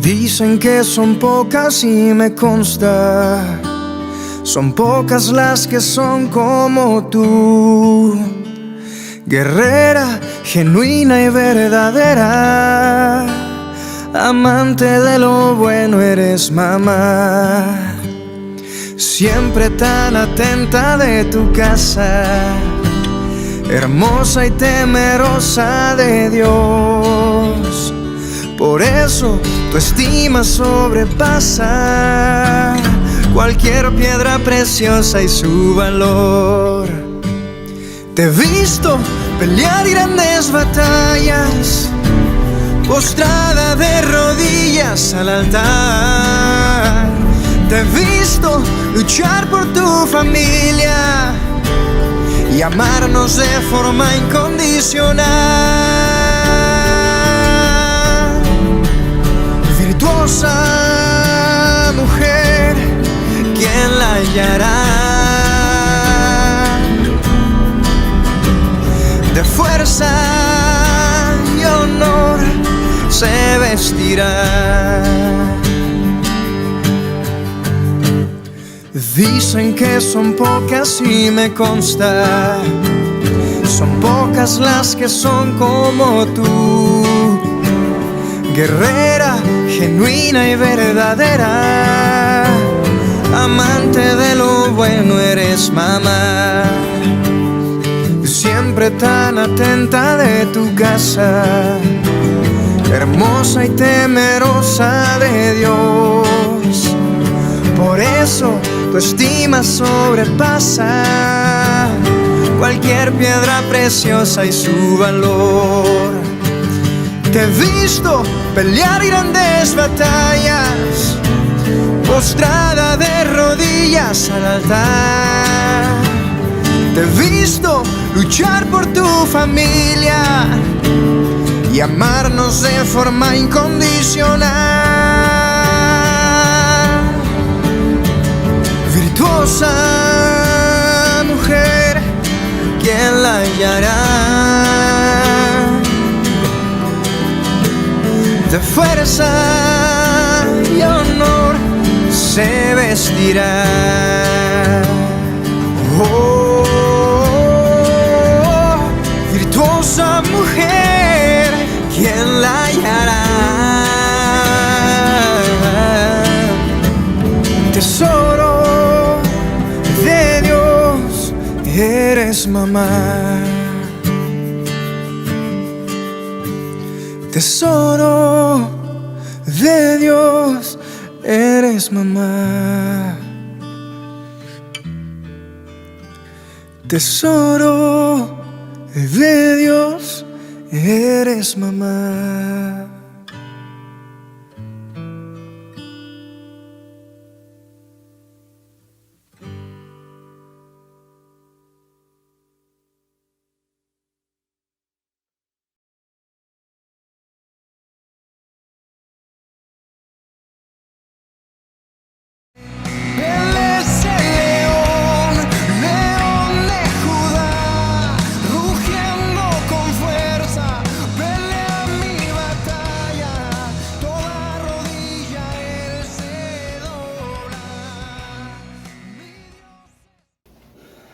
Dicen que son pocas y me consta, son pocas las que son como tú, guerrera, genuina y verdadera, amante de lo bueno eres mamá, siempre tan atenta de tu casa, hermosa y temerosa de Dios. Por eso tu estima sobrepasa cualquier piedra preciosa y su valor. Te he visto pelear grandes batallas, postrada de rodillas al altar. Te he visto luchar por tu familia y amarnos de forma incondicional. Virtuosa mujer, ¿quién la hallará? De fuerza y honor se vestirá. Dicen que son pocas y me consta, son pocas las que son como tú, guerrera, genuina y verdadera, amante de lo bueno eres mamá, siempre tan atenta de tu casa, hermosa y temerosa de Dios. Por eso tu estima sobrepasa cualquier piedra preciosa y su valor. Te he visto pelear grandes batallas, postrada de rodillas al altar. Te he visto luchar por tu familia y amarnos de forma incondicional. Virtuosa mujer, ¿quién la hallará? De fuerza y honor se vestirá. Oh, virtuosa mujer, ¿quién la hallará? Tesoro de Dios, eres mamá. Tesoro de Dios, eres mamá. Tesoro de Dios, eres mamá.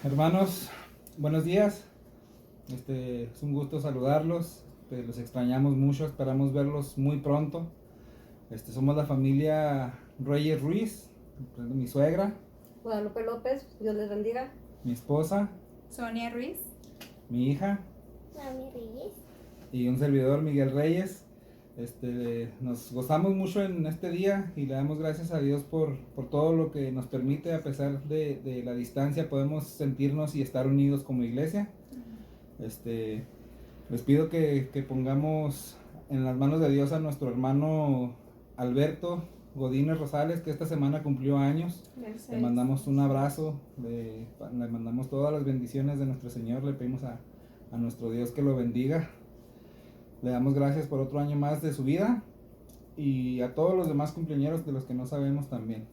Hermanos, buenos días. Es un gusto saludarlos. Los extrañamos mucho, esperamos verlos muy pronto. Somos la familia Reyes Ruiz, mi suegra, Guadalupe López, Dios les bendiga. mi esposa, Sonia Ruiz, mi hija Mami Reyes. y un servidor, Miguel Reyes. Nos gozamos mucho en este día y le damos gracias a Dios por todo lo que nos permite. A pesar de la distancia, podemos sentirnos y estar unidos como iglesia. Les pido que pongamos en las manos de Dios a nuestro hermano Alberto Godínez Rosales, que esta semana cumplió años. Le mandamos un abrazo, le mandamos todas las bendiciones de nuestro Señor, le pedimos a nuestro Dios que lo bendiga. Le damos gracias por otro año más de su vida y a todos los demás cumpleañeros de los que no sabemos también.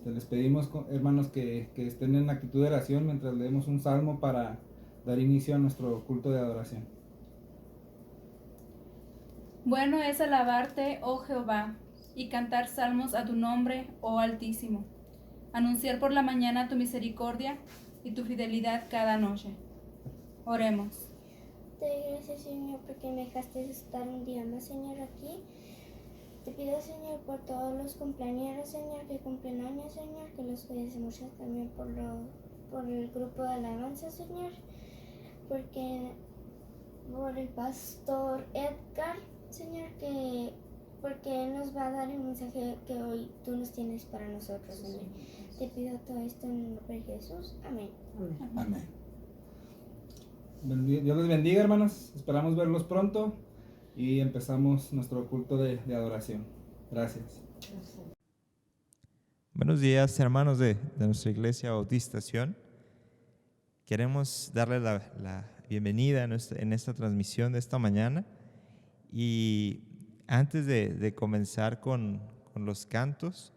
Les pedimos, hermanos, que estén en actitud de oración mientras leemos un salmo para dar inicio a nuestro culto de adoración. Bueno es alabarte, oh Jehová, y cantar salmos a tu nombre, oh Altísimo. Anunciar por la mañana tu misericordia y tu fidelidad cada noche. Oremos. Te doy gracias, Señor, porque me dejaste estar un día más, Señor, aquí. Te pido, Señor, por todos los cumpleaños, Señor, que cumplen años, Señor, que los cuides mucho también por el grupo de alabanza, Señor, por el pastor Edgar, Señor, porque Él nos va a dar el mensaje que hoy tú nos tienes para nosotros, Señor. Te pido todo esto en el nombre de Jesús. Amén. Amén. Dios les bendiga, hermanos. Esperamos verlos pronto y empezamos nuestro culto de adoración. Gracias. Buenos días, hermanos de nuestra iglesia Bautista Sion. Queremos darles la bienvenida en esta transmisión de esta mañana. Y antes de comenzar con los cantos,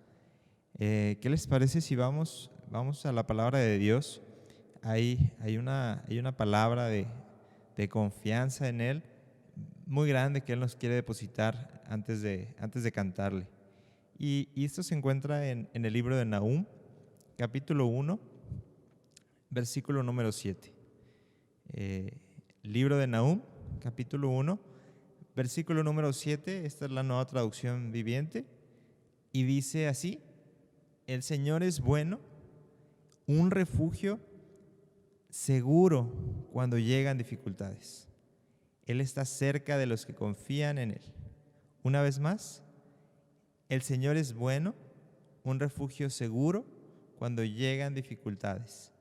¿qué les parece si vamos a la palabra de Dios? Hay una palabra de confianza en Él muy grande que Él nos quiere depositar antes de cantarle. Y esto se encuentra en el libro de Nahum, capítulo 1, versículo número 7. Libro de Nahum, capítulo 1, versículo número 7. Esta es la Nueva Traducción Viviente. Y dice así: el Señor es bueno, un refugio seguro cuando llegan dificultades. Él está cerca de los que confían en Él. Una vez más, el Señor es bueno, un refugio seguro cuando llegan dificultades.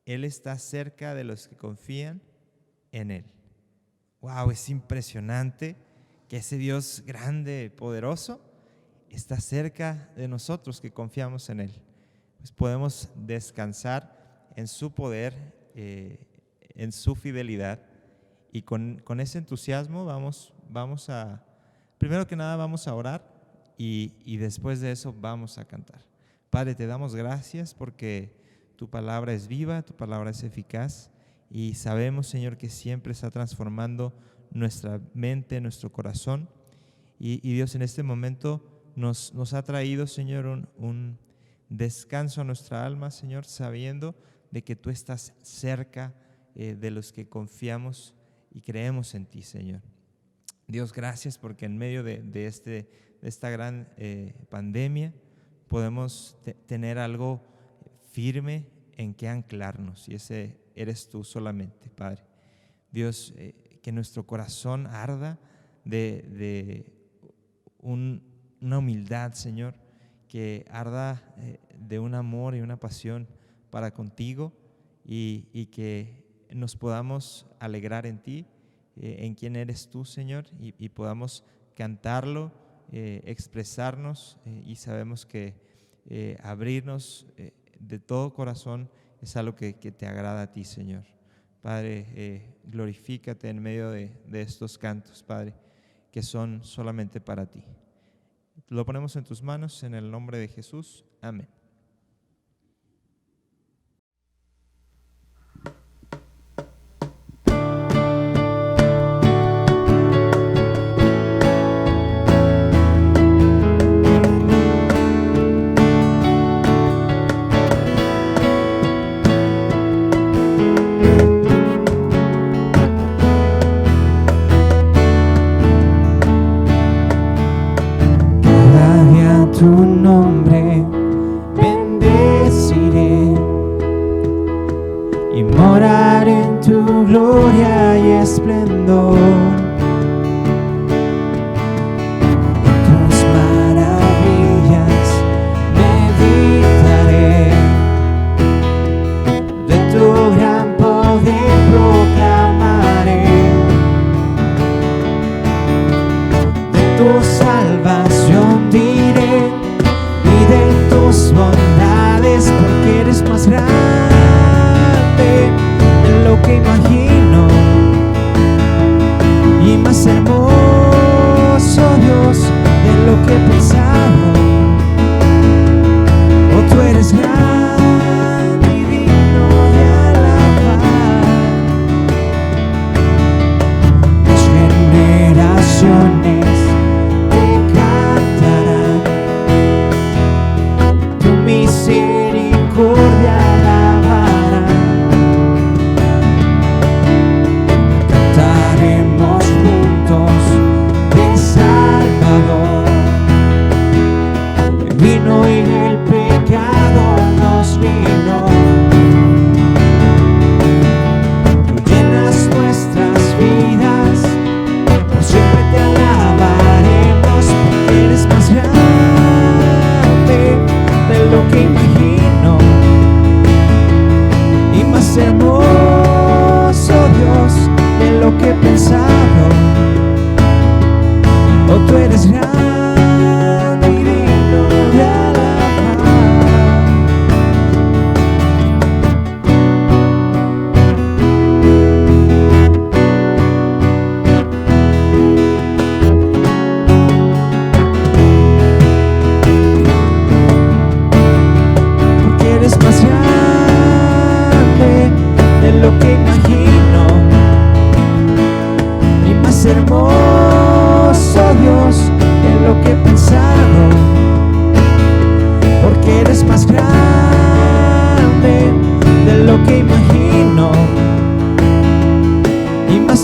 Él está cerca de los que confían en Él. Wow, es impresionante que ese Dios grande, poderoso, está cerca de nosotros que confiamos en Él. Pues podemos descansar en su poder, en su fidelidad, y con ese entusiasmo vamos a, primero que nada vamos a orar y después de eso vamos a cantar. Padre, te damos gracias porque tu palabra es viva, tu palabra es eficaz, y sabemos, Señor, que siempre está transformando nuestra mente, nuestro corazón, y Dios, en este momento nos ha traído, Señor, un descanso a nuestra alma, Señor, sabiendo de que tú estás cerca de los que confiamos y creemos en ti, Señor. Dios, gracias porque en medio de esta gran pandemia podemos tener algo firme en que anclarnos, y ese eres tú solamente, Padre. Dios, que nuestro corazón arda de una humildad, Señor, que arda de un amor y una pasión para contigo, y que nos podamos alegrar en ti, en quién eres tú, Señor, y podamos cantarlo, expresarnos, y sabemos que abrirnos de todo corazón es algo que te agrada a ti, Señor. Padre, glorifícate en medio de estos cantos, Padre, que son solamente para ti. Lo ponemos en tus manos en el nombre de Jesús. Amén. Tu nombre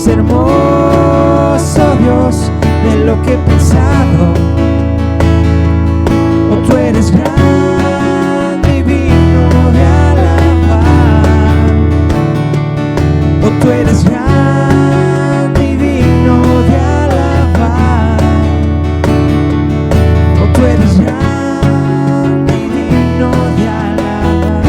más hermoso, Dios, de lo que he pensado. Oh, tú eres grande y digno de alabar. Oh, tú eres grande y digno de alabar. Oh, tú eres grande y digno de alabar.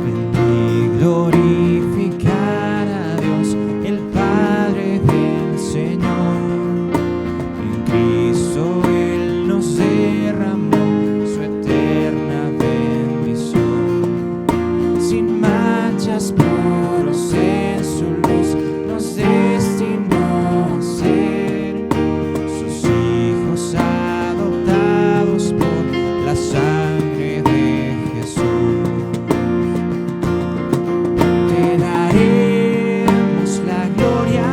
Ven y glorificar a Dios, el Padre del Señor. En Cristo Él nos derramó su eterna bendición. Sin manchas, puros en su luz, nos destinó a ser sus hijos adoptados por la sangre de Jesús. Te daremos la gloria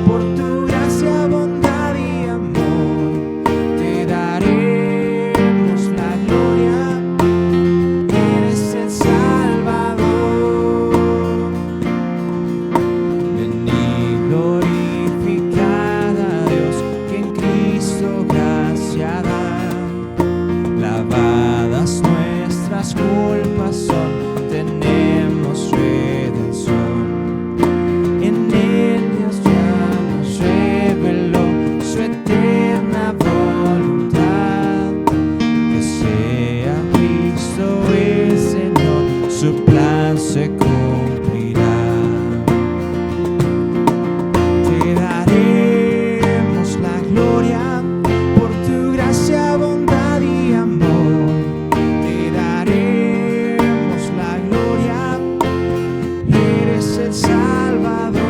por tu gracia, bondad y amor. Te daremos la gloria, eres el Salvador. Ven y glorificad a Dios, que en Cristo gracia da. Lavadas nuestras culpas son, tenemos redención. En Él Dios ya nos reveló su eterna voluntad, que sea Cristo el Señor, su plan se cumplirá. Te daremos la gloria por tu gracia, bondad y amor. Te daremos la gloria, eres el Salvador.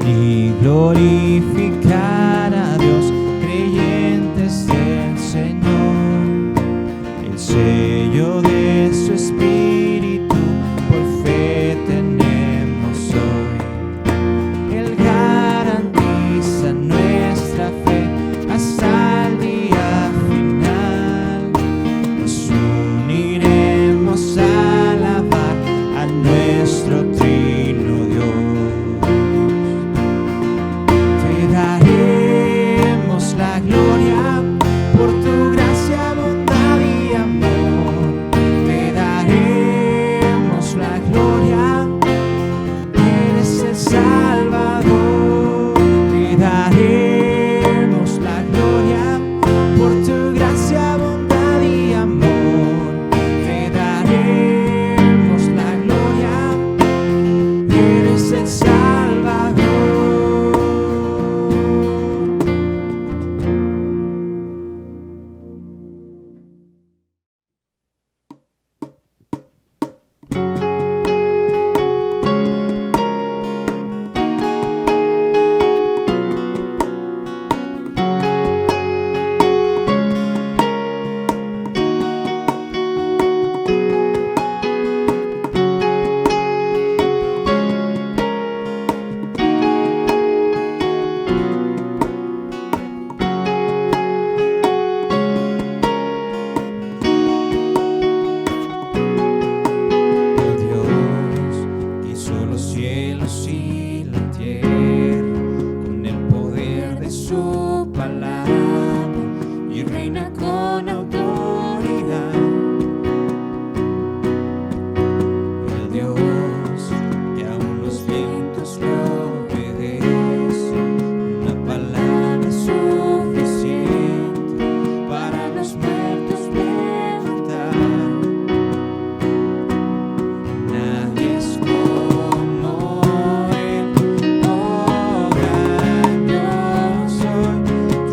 Y glorificar a Dios, creyentes del Señor. El sello de su Espíritu por fe tenemos hoy. Él garantiza nuestra fe hasta el día final. Nos uniremos a alabar a nuestro trino Dios. Te daremos la gloria por tu gracia, bondad y amor. Te daremos la gloria, eres el Salvador. Te daremos la gloria por tu gracia, bondad y amor. Te daremos la gloria, eres el Salvador.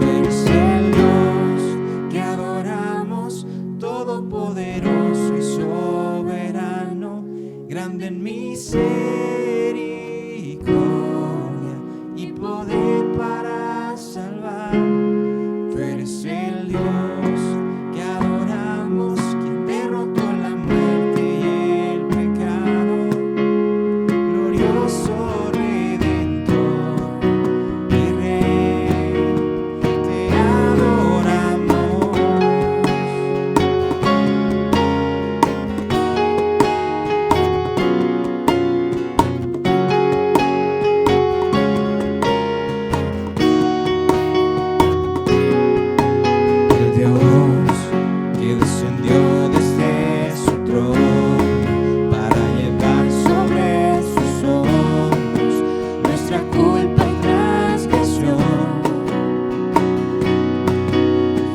Tú Tú eres el Dios que adoramos, quien derrotó la muerte y el pecado, glorioso Redentor y Rey, te adoramos. El Dios que descendió desde su trono para llevar sobre sus hombros nuestra culpa y transgresión.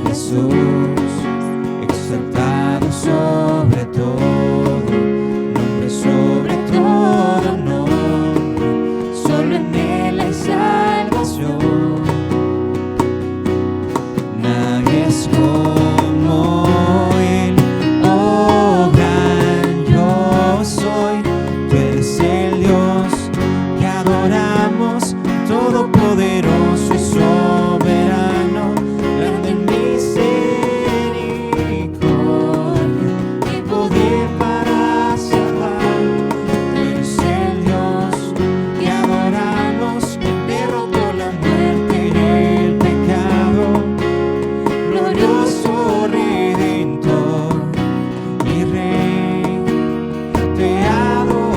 Jesús, exaltado sobre todo, nombre sobre todo nombre, solo en Él hay salvación. Nadie es como Él, oh gran yo soy. Tú eres el Dios que adoramos, todopoderoso y soberano, grande en misericordia y poder para salvar. Tú eres el Dios que adoramos, quien derrotó la muerte y el pecado, glorioso Redentor y Rey, te adoramos.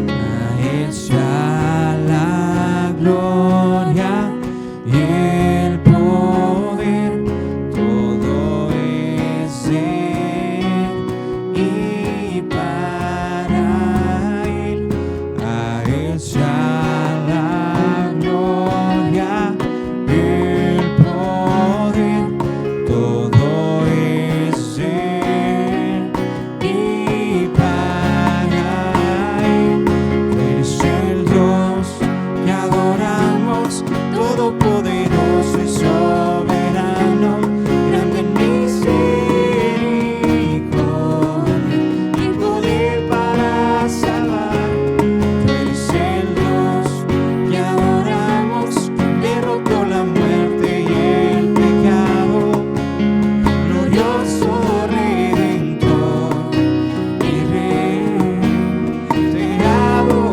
A Él sea la gloria y el poder, todo es de Él y para Él. A Él sea la gloria, el poder, todo es de Él y para Él. Tú eres el Dios que adoramos, todopoderoso y soberano, grande en misericordia y poder para salvar. Tú eres el Dios que adoramos, quien derrotó la muerte y el pecado, glorioso Redentor y Rey, te adoramos.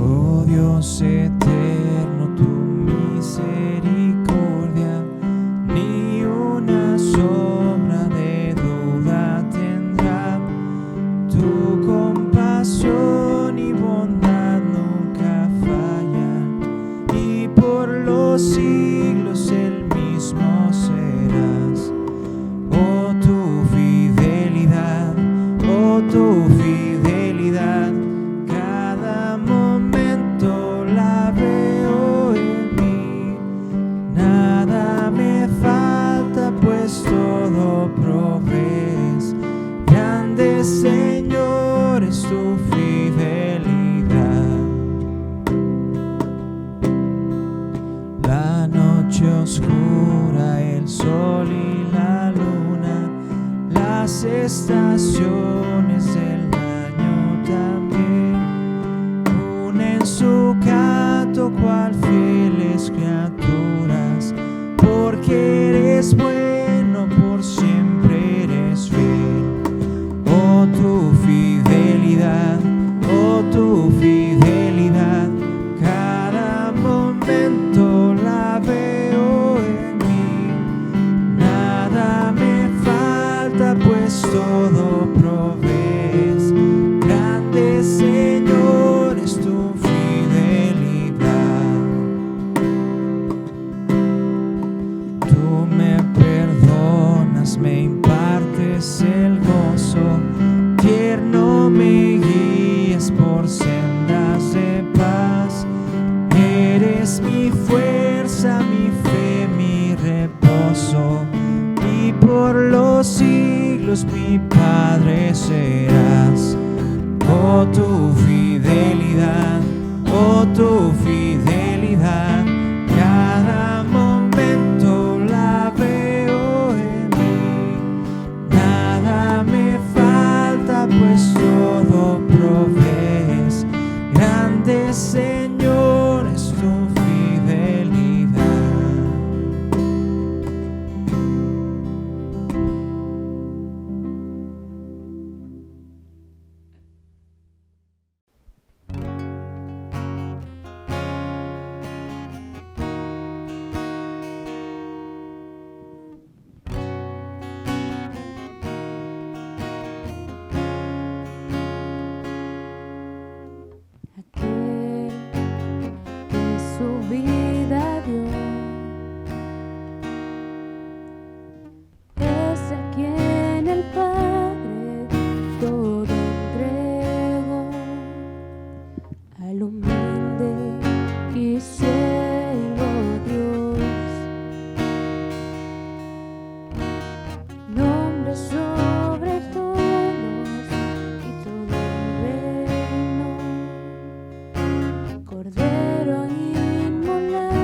Oh Dios eterno, tu misericordia ni una sombra de duda tendrá. Tu compasión y bondad nunca fallan, y por los siglos el mismo serás. Oh tu fidelidad, cada momento la veo en mí. Nada me falta, pues todo provees. Grande Señor es tu fidelidad. La noche oscura, el sol y la luna, las estaciones del año también unen su canto cual fieles criaturas, porque eres bueno, por siempre eres fiel. Oh tu fidelidad, cada momento la veo en mí. Nada me falta, pues todo provees. Grande Señor es tu fidelidad. cielos mi Padre serás. Oh, tu fidelidad, oh, tu fidelidad, cada momento la veo en mí. Nada me falta, pues todo provees. Grande Señor es tu fidelidad. Aquel que su vida dio es a quien el Padre todo entregó, al humilde y siervo Dios, nombre sobre todos y todo el reino. Cordero inmolado,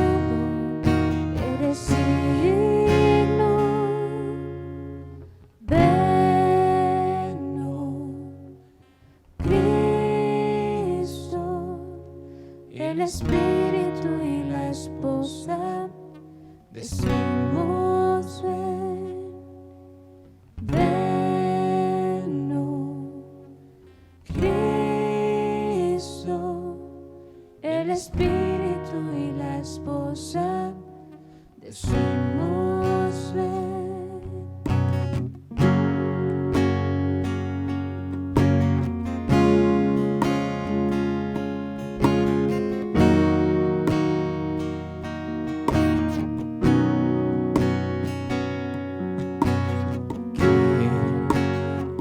eres digno. Ven, Cristo, el Espíritu y la esposa, decimos ven. Ven, Cristo, el Espíritu y la esposa, decimos ven.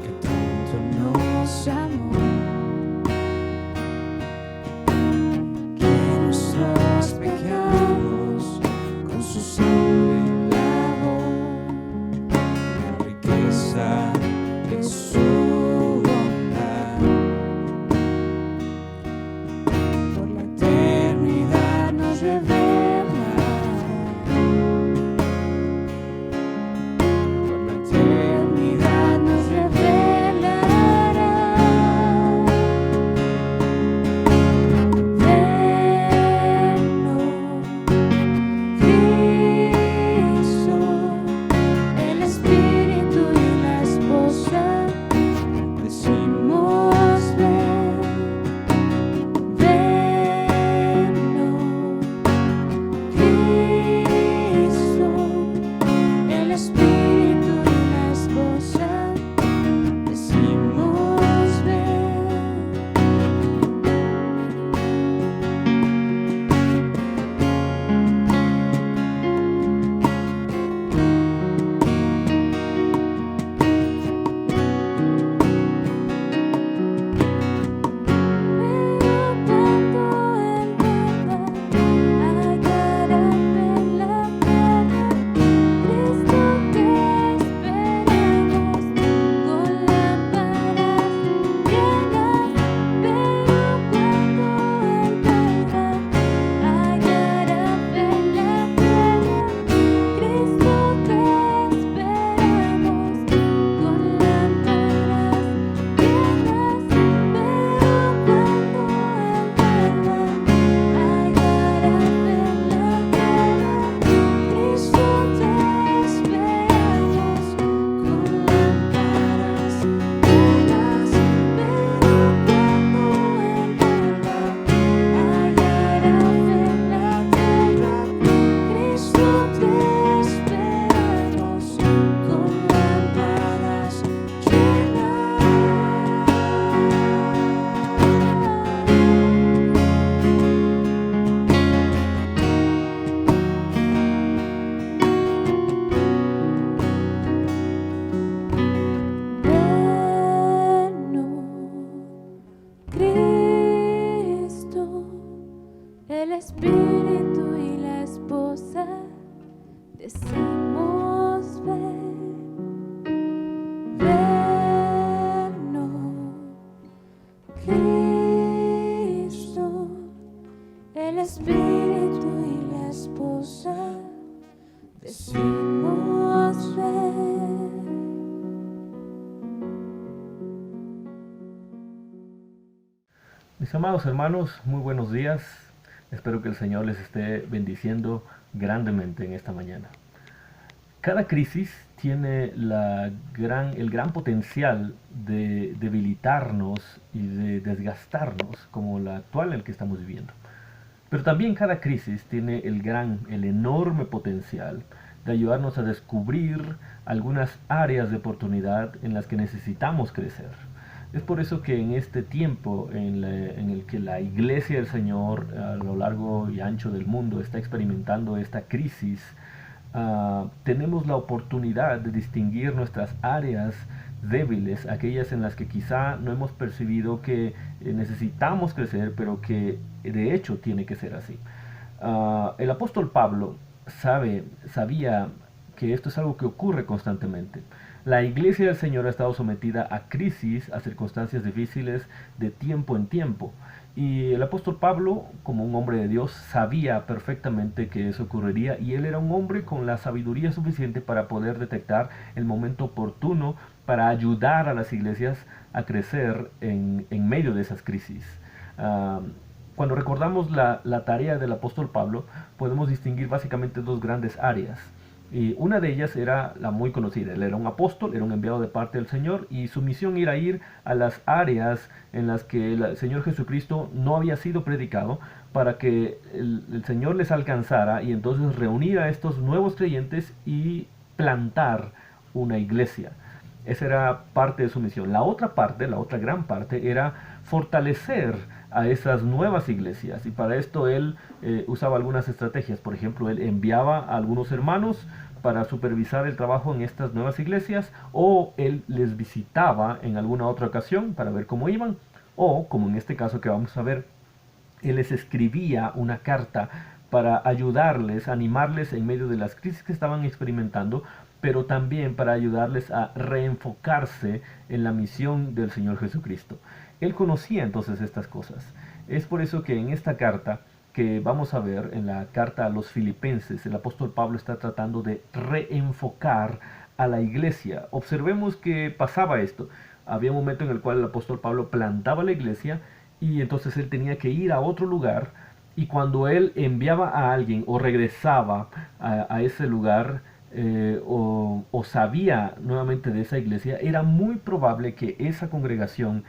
Que tanto nos amó, que nuestros pecados con su sangre lavó. La riqueza de su bondad, por la eternidad nos revela. Por la eternidad nos revelará. Ven, Cristo, el Espíritu y la esposa, decimos ven. Ven, Cristo, el Espíritu y la esposa, decimos ven. El Espíritu y la esposa, decimos ven, ven. Mis amados hermanos, muy buenos días. Espero que el Señor les esté bendiciendo grandemente en esta mañana. Cada crisis tiene el gran potencial de debilitarnos y de desgastarnos, como la actual en la que estamos viviendo. Pero también cada crisis tiene el enorme potencial de ayudarnos a descubrir algunas áreas de oportunidad en las que necesitamos crecer. Es por eso que en este tiempo en el que la Iglesia del Señor a lo largo y ancho del mundo está experimentando esta crisis, tenemos la oportunidad de distinguir nuestras áreas débiles, aquellas en las que quizá no hemos percibido que necesitamos crecer, pero que de hecho tiene que ser así. El apóstol Pablo sabía que esto es algo que ocurre constantemente. La Iglesia del Señor ha estado sometida a crisis, a circunstancias difíciles de tiempo en tiempo. Y el apóstol Pablo, como un hombre de Dios, sabía perfectamente que eso ocurriría, y él era un hombre con la sabiduría suficiente para poder detectar el momento oportuno para ayudar a las iglesias a crecer en medio de esas crisis. Cuando recordamos la tarea del apóstol Pablo, podemos distinguir básicamente dos grandes áreas. Y una de ellas era la muy conocida. Él era un apóstol, era un enviado de parte del Señor, y su misión era ir a las áreas en las que el Señor Jesucristo no había sido predicado, para que el Señor les alcanzara y entonces reunir a estos nuevos creyentes y plantar una iglesia. Esa era parte de su misión. La otra parte, la otra gran parte, era fortalecer a esas nuevas iglesias, y para esto él usaba algunas estrategias. Por ejemplo, él enviaba a algunos hermanos para supervisar el trabajo en estas nuevas iglesias, o él les visitaba en alguna otra ocasión para ver cómo iban, o, como en este caso que vamos a ver, él les escribía una carta para ayudarles, animarles en medio de las crisis que estaban experimentando, pero también para ayudarles a reenfocarse en la misión del Señor Jesucristo. Él conocía entonces estas cosas. Es por eso que en esta carta que vamos a ver, en la carta a los Filipenses, el apóstol Pablo está tratando de reenfocar a la iglesia. Observemos que pasaba esto. Había un momento en el cual el apóstol Pablo plantaba la iglesia, y entonces él tenía que ir a otro lugar, y cuando él enviaba a alguien o regresaba a ese lugar, o sabía nuevamente de esa iglesia, era muy probable que esa congregación,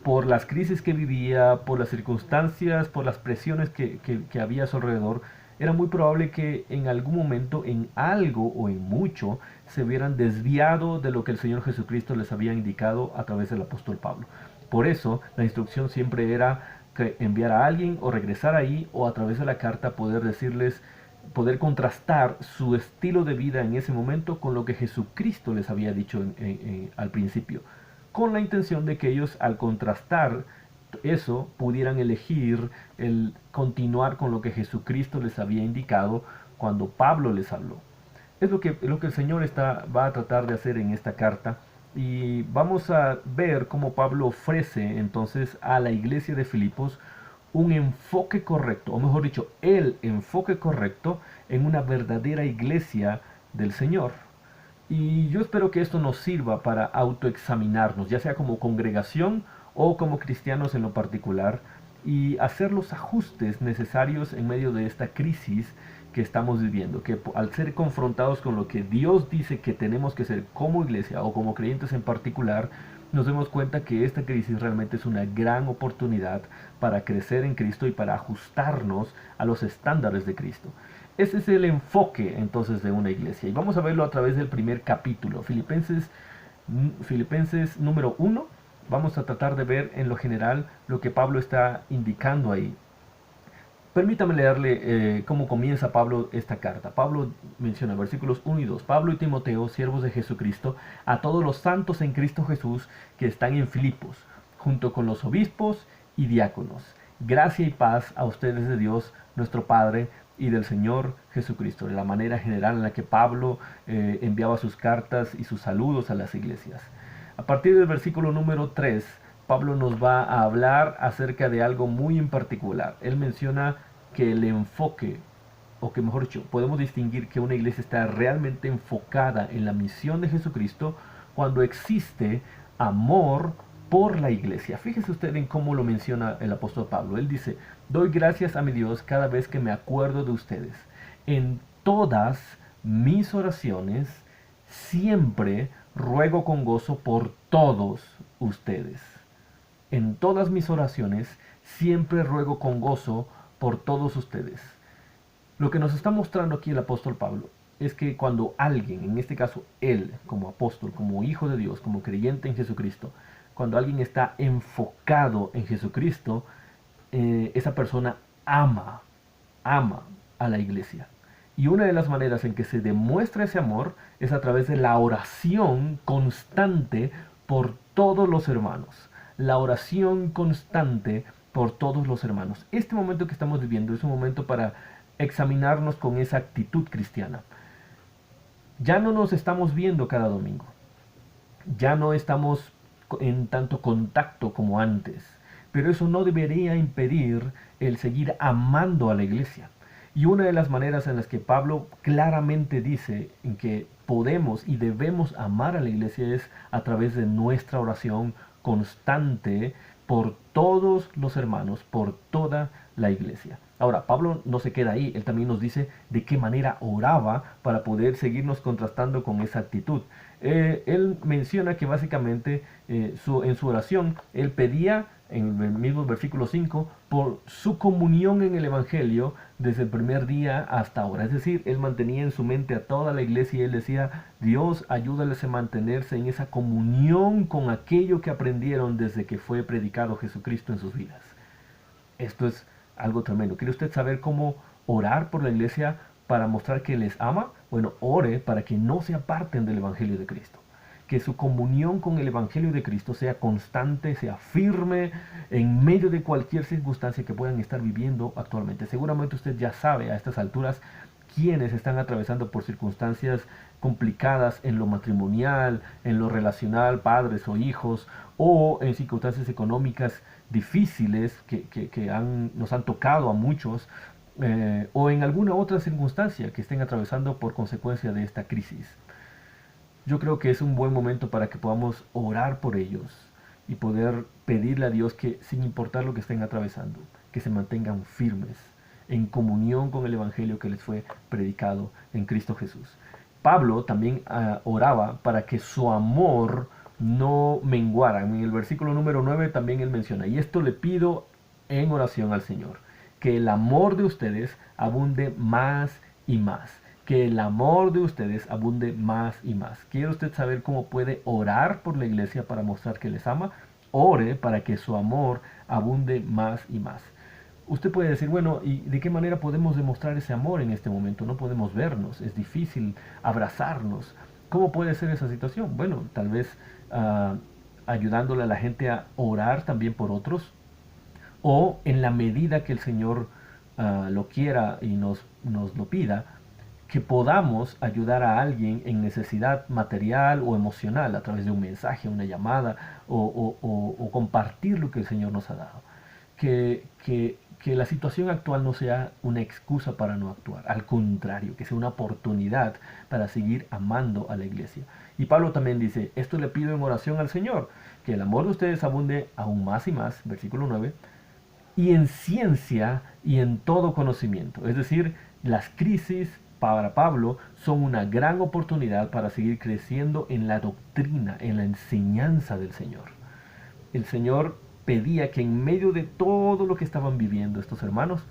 por las crisis que vivía, por las circunstancias, por las presiones que había a su alrededor, era muy probable que en algún momento, en algo o en mucho, se hubieran desviado de lo que el Señor Jesucristo les había indicado a través del apóstol Pablo. Por eso la instrucción siempre era que enviar a alguien o regresar ahí, o a través de la carta poder contrastar su estilo de vida en ese momento con lo que Jesucristo les había dicho al principio, con la intención de que ellos, al contrastar eso, pudieran elegir el continuar con lo que Jesucristo les había indicado cuando Pablo les habló. Es lo que el Señor va a tratar de hacer en esta carta, y vamos a ver cómo Pablo ofrece entonces a la iglesia de Filipos un enfoque correcto, o mejor dicho, el enfoque correcto en una verdadera iglesia del Señor. Y yo espero que esto nos sirva para autoexaminarnos, ya sea como congregación o como cristianos en lo particular, y hacer los ajustes necesarios en medio de esta crisis que estamos viviendo, que al ser confrontados con lo que Dios dice que tenemos que ser como iglesia o como creyentes en particular, nos demos cuenta que esta crisis realmente es una gran oportunidad para crecer en Cristo y para ajustarnos a los estándares de Cristo. Ese es el enfoque entonces de una iglesia, y vamos a verlo a través del primer capítulo, Filipenses número 1. Vamos a tratar de ver en lo general lo que Pablo está indicando ahí. Permítame leerle cómo comienza Pablo esta carta. Pablo menciona versículos 1 y 2. Pablo y Timoteo, siervos de Jesucristo, a todos los santos en Cristo Jesús que están en Filipos, junto con los obispos y diáconos. Gracia y paz a ustedes de Dios, nuestro Padre, y del Señor Jesucristo. De la manera general en la que Pablo enviaba sus cartas y sus saludos a las iglesias. A partir del versículo número 3, Pablo nos va a hablar acerca de algo muy en particular. Él menciona que el enfoque, o que mejor dicho, podemos distinguir que una iglesia está realmente enfocada en la misión de Jesucristo cuando existe amor por la iglesia. Fíjese usted en cómo lo menciona el apóstol Pablo. Él dice, doy gracias a mi Dios cada vez que me acuerdo de ustedes. En todas mis oraciones siempre ruego con gozo por todos ustedes. En todas mis oraciones siempre ruego con gozo por todos ustedes. Lo que nos está mostrando aquí el apóstol Pablo es que cuando alguien, en este caso él, como apóstol, como hijo de Dios, como creyente en Jesucristo, cuando alguien está enfocado en Jesucristo, esa persona ama a la iglesia. Y una de las maneras en que se demuestra ese amor es a través de la oración constante por todos los hermanos. La oración constante por todos los hermanos. Este momento que estamos viviendo es un momento para examinarnos con esa actitud cristiana. Ya no nos estamos viendo cada domingo. Ya no estamos en tanto contacto como antes. Pero eso no debería impedir el seguir amando a la iglesia. Y una de las maneras en las que Pablo claramente dice en que podemos y debemos amar a la iglesia es a través de nuestra oración constante por todos los hermanos, por toda la iglesia. Ahora, Pablo no se queda ahí, él también nos dice de qué manera oraba para poder seguirnos contrastando con esa actitud. Él menciona que básicamente en su oración, él pedía, en el mismo versículo 5, por su comunión en el Evangelio desde el primer día hasta ahora. Es decir, él mantenía en su mente a toda la iglesia y él decía, Dios, ayúdales a mantenerse en esa comunión con aquello que aprendieron desde que fue predicado Jesucristo en sus vidas. Esto es algo tremendo. ¿Quiere usted saber cómo orar por la iglesia para mostrar que les ama? Bueno, ore para que no se aparten del Evangelio de Cristo. Que su comunión con el Evangelio de Cristo sea constante, sea firme en medio de cualquier circunstancia que puedan estar viviendo actualmente. Seguramente usted ya sabe a estas alturas quienes están atravesando por circunstancias complicadas en lo matrimonial, en lo relacional, padres o hijos, o en circunstancias económicas difíciles que nos han tocado a muchos, o en alguna otra circunstancia que estén atravesando por consecuencia de esta crisis. Yo creo que es un buen momento para que podamos orar por ellos y poder pedirle a Dios que, sin importar lo que estén atravesando, que se mantengan firmes en comunión con el Evangelio que les fue predicado en Cristo Jesús. Pablo también oraba para que su amor no menguara. En el versículo número 9 también él menciona, y esto le pido en oración al Señor, que el amor de ustedes abunde más y más. Que el amor de ustedes abunde más y más. ¿Quiere usted saber cómo puede orar por la iglesia para mostrar que les ama? Ore para que su amor abunde más y más. Usted puede decir, bueno, ¿y de qué manera podemos demostrar ese amor en este momento? No podemos vernos, es difícil abrazarnos. ¿Cómo puede ser esa situación? Bueno, tal vez ayudándole a la gente a orar también por otros, o en la medida que el Señor lo quiera y nos lo pida, que podamos ayudar a alguien en necesidad material o emocional a través de un mensaje, una llamada o compartir lo que el Señor nos ha dado. Que la situación actual no sea una excusa para no actuar, al contrario, que sea una oportunidad para seguir amando a la iglesia. Y Pablo también dice, esto le pido en oración al Señor, que el amor de ustedes abunde aún más y más, versículo 9, y en ciencia y en todo conocimiento. Es decir, las crisis para Pablo son una gran oportunidad para seguir creciendo en la doctrina, en la enseñanza del Señor. El Señor pedía que en medio de todo lo que estaban viviendo estos hermanos,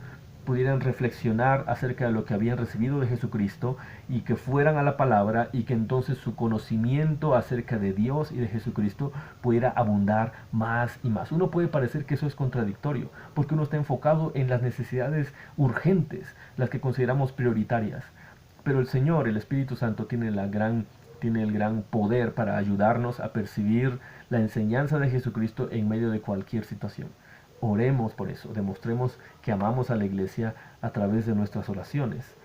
pudieran reflexionar acerca de lo que habían recibido de Jesucristo y que fueran a la palabra y que entonces su conocimiento acerca de Dios y de Jesucristo pudiera abundar más y más. Uno puede parecer que eso es contradictorio, porque uno está enfocado en las necesidades urgentes, las que consideramos prioritarias. Pero el Señor, el Espíritu Santo, tiene el gran poder para ayudarnos a percibir la enseñanza de Jesucristo en medio de cualquier situación. Oremos por eso, demostremos que amamos a la iglesia a través de nuestras oraciones.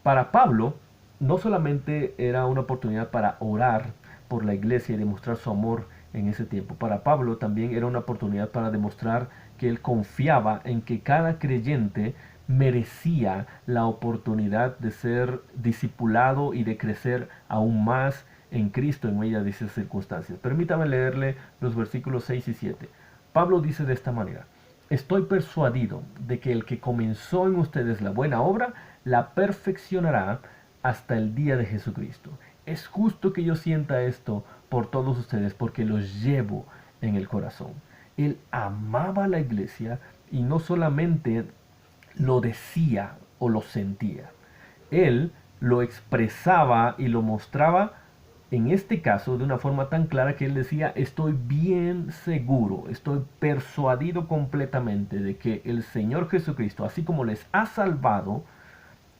Para Pablo, no solamente era una oportunidad para orar por la iglesia y demostrar su amor en ese tiempo. Para Pablo también era una oportunidad para demostrar que él confiaba en que cada creyente merecía la oportunidad de ser discipulado y de crecer aún más en Cristo en medio de esas circunstancias. Permítame leerle los versículos 6 y 7. Pablo dice de esta manera: estoy persuadido de que el que comenzó en ustedes la buena obra, la perfeccionará hasta el día de Jesucristo. Es justo que yo sienta esto por todos ustedes, porque los llevo en el corazón. Él amaba a la iglesia y no solamente lo decía o lo sentía. Él lo expresaba y lo mostraba, en este caso, de una forma tan clara que él decía: estoy bien seguro, estoy persuadido completamente de que el Señor Jesucristo, así como les ha salvado,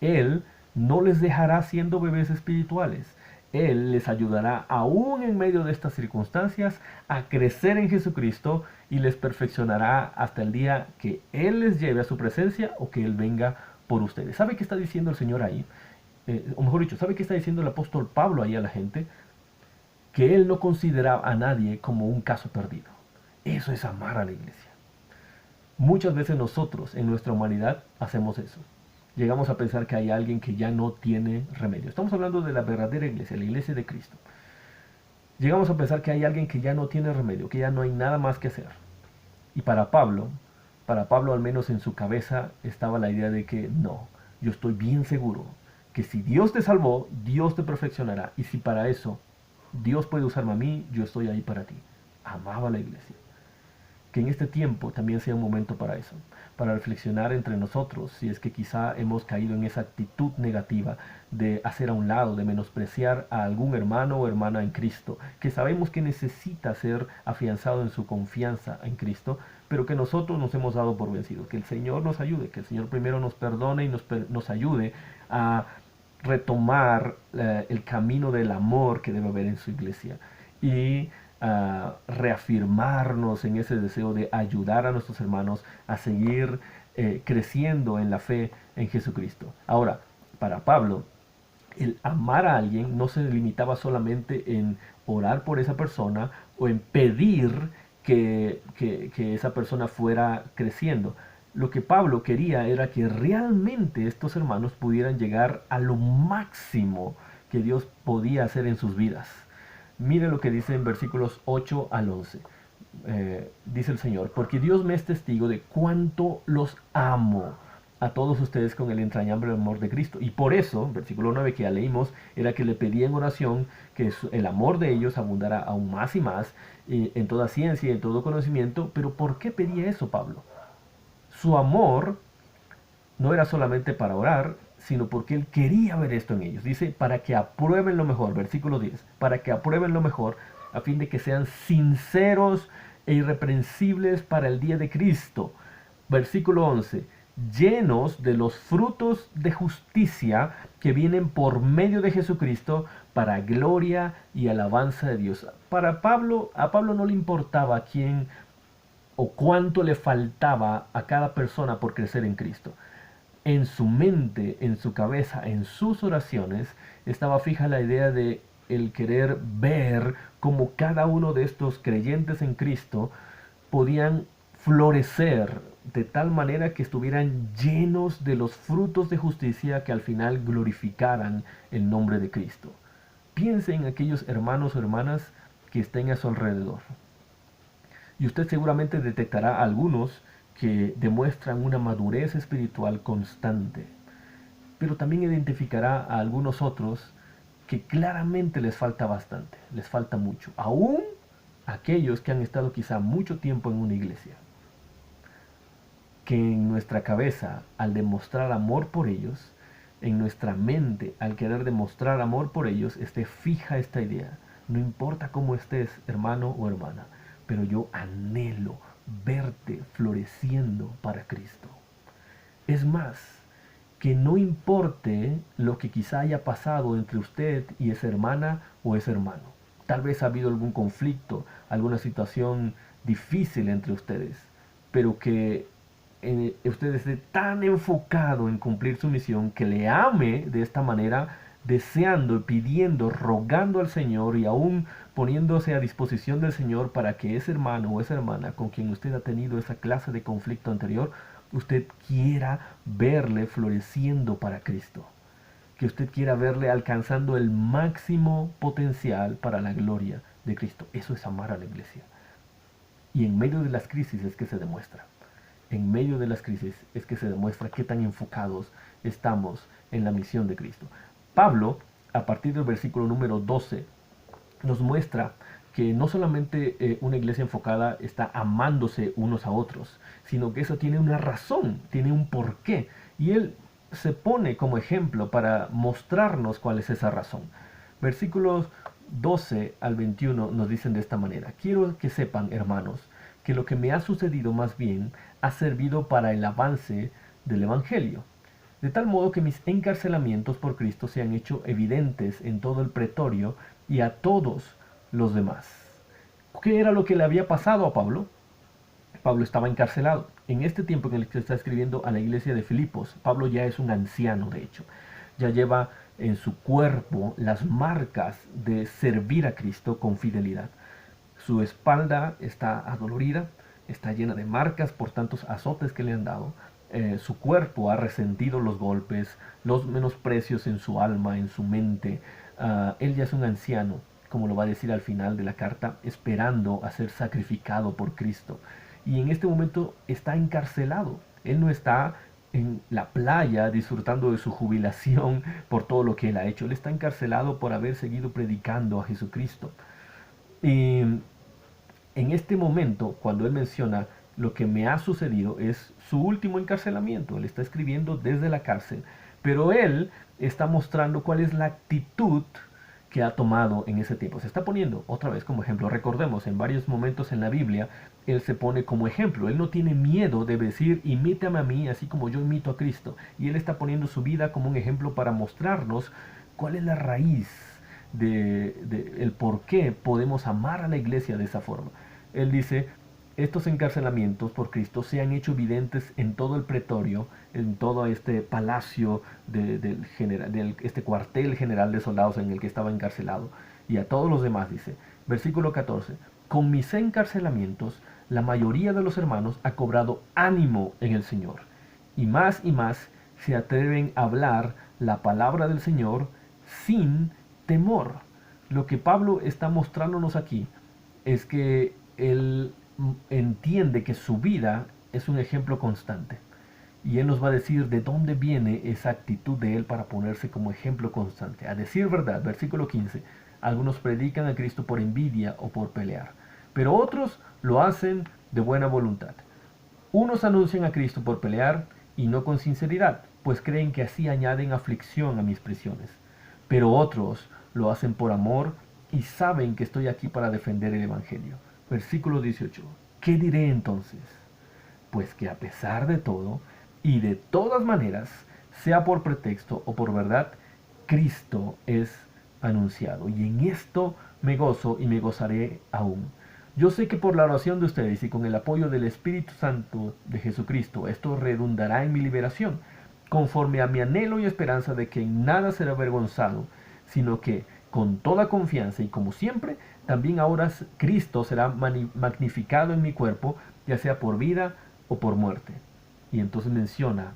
Él no les dejará siendo bebés espirituales. Él les ayudará aún en medio de estas circunstancias a crecer en Jesucristo y les perfeccionará hasta el día que Él les lleve a su presencia o que Él venga por ustedes. ¿Sabe qué está diciendo el Señor ahí? O mejor dicho, ¿sabe qué está diciendo el apóstol Pablo ahí a la gente? Que Él no consideraba a nadie como un caso perdido. Eso es amar a la iglesia. Muchas veces nosotros en nuestra humanidad hacemos eso. Llegamos a pensar que hay alguien que ya no tiene remedio. Estamos hablando de la verdadera iglesia, la iglesia de Cristo. Llegamos a pensar que hay alguien que ya no tiene remedio, que ya no hay nada más que hacer. Y para Pablo al menos en su cabeza estaba la idea de que no, yo estoy bien seguro que si Dios te salvó, Dios te perfeccionará. Y si para eso Dios puede usarme a mí, yo estoy ahí para ti. Amaba a la iglesia. Que en este tiempo también sea un momento para eso, para reflexionar entre nosotros si es que quizá hemos caído en esa actitud negativa de hacer a un lado, de menospreciar a algún hermano o hermana en Cristo, que sabemos que necesita ser afianzado en su confianza en Cristo, pero que nosotros nos hemos dado por vencidos. Que el Señor nos ayude, que el Señor primero nos perdone y nos ayude a retomar el camino del amor que debe haber en su iglesia y reafirmarnos en ese deseo de ayudar a nuestros hermanos a seguir creciendo en la fe en Jesucristo. Ahora, para Pablo, el amar a alguien no se limitaba solamente en orar por esa persona o en pedir que esa persona fuera creciendo. Lo que Pablo quería era que realmente estos hermanos pudieran llegar a lo máximo que Dios podía hacer en sus vidas. Mire lo que dice en versículos 8 al 11. Dice el Señor: porque Dios me es testigo de cuánto los amo a todos ustedes con el entrañable amor de Cristo. Y por eso, versículo 9 que ya leímos, era que le pedía en oración que el amor de ellos abundara aún más y más en toda ciencia y en todo conocimiento. Pero ¿por qué pedía eso Pablo? Su amor no era solamente para orar, sino porque él quería ver esto en ellos. Dice, para que aprueben lo mejor, versículo 10, para que aprueben lo mejor, a fin de que sean sinceros e irreprensibles para el día de Cristo. Versículo 11, llenos de los frutos de justicia que vienen por medio de Jesucristo para gloria y alabanza de Dios. A Pablo no le importaba quién o cuánto le faltaba a cada persona por crecer en Cristo. En su mente, en su cabeza, en sus oraciones, estaba fija la idea de el querer ver cómo cada uno de estos creyentes en Cristo podían florecer de tal manera que estuvieran llenos de los frutos de justicia que al final glorificaran el nombre de Cristo. Piense en aquellos hermanos o hermanas que estén a su alrededor. Y usted seguramente detectará a algunos que demuestran una madurez espiritual constante, pero también identificará a algunos otros que claramente les falta bastante, les falta mucho, aún aquellos que han estado quizá mucho tiempo en una iglesia. Que en nuestra cabeza, al demostrar amor por ellos, en nuestra mente, al querer demostrar amor por ellos, esté fija esta idea: no importa cómo estés, hermano o hermana, pero yo anhelo verte floreciendo para Cristo. Es más, que no importe lo que quizá haya pasado entre usted y esa hermana o ese hermano. Tal vez ha habido algún conflicto, alguna situación difícil entre ustedes, pero que usted esté tan enfocado en cumplir su misión que le ame de esta manera, deseando, pidiendo, rogando al Señor y aún poniéndose a disposición del Señor para que ese hermano o esa hermana con quien usted ha tenido esa clase de conflicto anterior, usted quiera verle floreciendo para Cristo. que usted quiera verle alcanzando el máximo potencial para la gloria de Cristo. Eso es amar a la iglesia. Y en medio de las crisis es que se demuestra. En medio de las crisis es que se demuestra qué tan enfocados estamos en la misión de Cristo. Pablo, a partir del versículo número 12, nos muestra que no solamente una iglesia enfocada está amándose unos a otros, sino que eso tiene una razón, tiene un porqué. Y él se pone como ejemplo para mostrarnos cuál es esa razón. Versículos 12 al 21 nos dicen de esta manera: quiero que sepan, hermanos, que lo que me ha sucedido más bien ha servido para el avance del Evangelio, de tal modo que mis encarcelamientos por Cristo se han hecho evidentes en todo el pretorio y a todos los demás. ¿Qué era lo que le había pasado a Pablo? Pablo estaba encarcelado. En este tiempo en el que está escribiendo a la iglesia de Filipos, Pablo ya es un anciano, de hecho. Ya lleva en su cuerpo las marcas de servir a Cristo con fidelidad. Su espalda está adolorida, está llena de marcas por tantos azotes que le han dado. Su cuerpo ha resentido los golpes, los menosprecios en su alma, en su mente. Él ya es un anciano, como lo va a decir al final de la carta, esperando a ser sacrificado por Cristo. Y en este momento está encarcelado. Él no está en la playa disfrutando de su jubilación por todo lo que él ha hecho. Él está encarcelado por haber seguido predicando a Jesucristo. Y en este momento, cuando él menciona lo que me ha sucedido, es su último encarcelamiento. Él está escribiendo desde la cárcel, pero él está mostrando cuál es la actitud que ha tomado en ese tiempo. Se está poniendo otra vez como ejemplo. Recordemos, en varios momentos en la Biblia, él se pone como ejemplo. Él no tiene miedo de decir, imítame a mí, así como yo imito a Cristo. Y él está poniendo su vida como un ejemplo para mostrarnos cuál es la raíz el por qué podemos amar a la iglesia de esa forma. Él dice: estos encarcelamientos por Cristo se han hecho evidentes en todo el pretorio, en todo este palacio este cuartel general de soldados en el que estaba encarcelado, y a todos los demás, dice, versículo 14, con mis encarcelamientos la mayoría de los hermanos ha cobrado ánimo en el Señor, y más se atreven a hablar la palabra del Señor sin temor. Lo que Pablo está mostrándonos aquí es que él entiende que su vida es un ejemplo constante. Y él nos va a decir de dónde viene esa actitud de él para ponerse como ejemplo constante. A decir verdad, versículo 15, algunos predican a Cristo por envidia o por pelear, pero otros lo hacen de buena voluntad. Unos anuncian a Cristo por pelear y no con sinceridad, pues creen que así añaden aflicción a mis prisiones. Pero otros lo hacen por amor y saben que estoy aquí para defender el Evangelio. Versículo 18. ¿Qué diré entonces? Pues que a pesar de todo y de todas maneras, sea por pretexto o por verdad, Cristo es anunciado. Y en esto me gozo y me gozaré aún. Yo sé que por la oración de ustedes y con el apoyo del Espíritu Santo de Jesucristo, esto redundará en mi liberación, conforme a mi anhelo y esperanza de que en nada será avergonzado, sino que con toda confianza y como siempre, también ahora Cristo será magnificado en mi cuerpo, ya sea por vida o por muerte. Y entonces menciona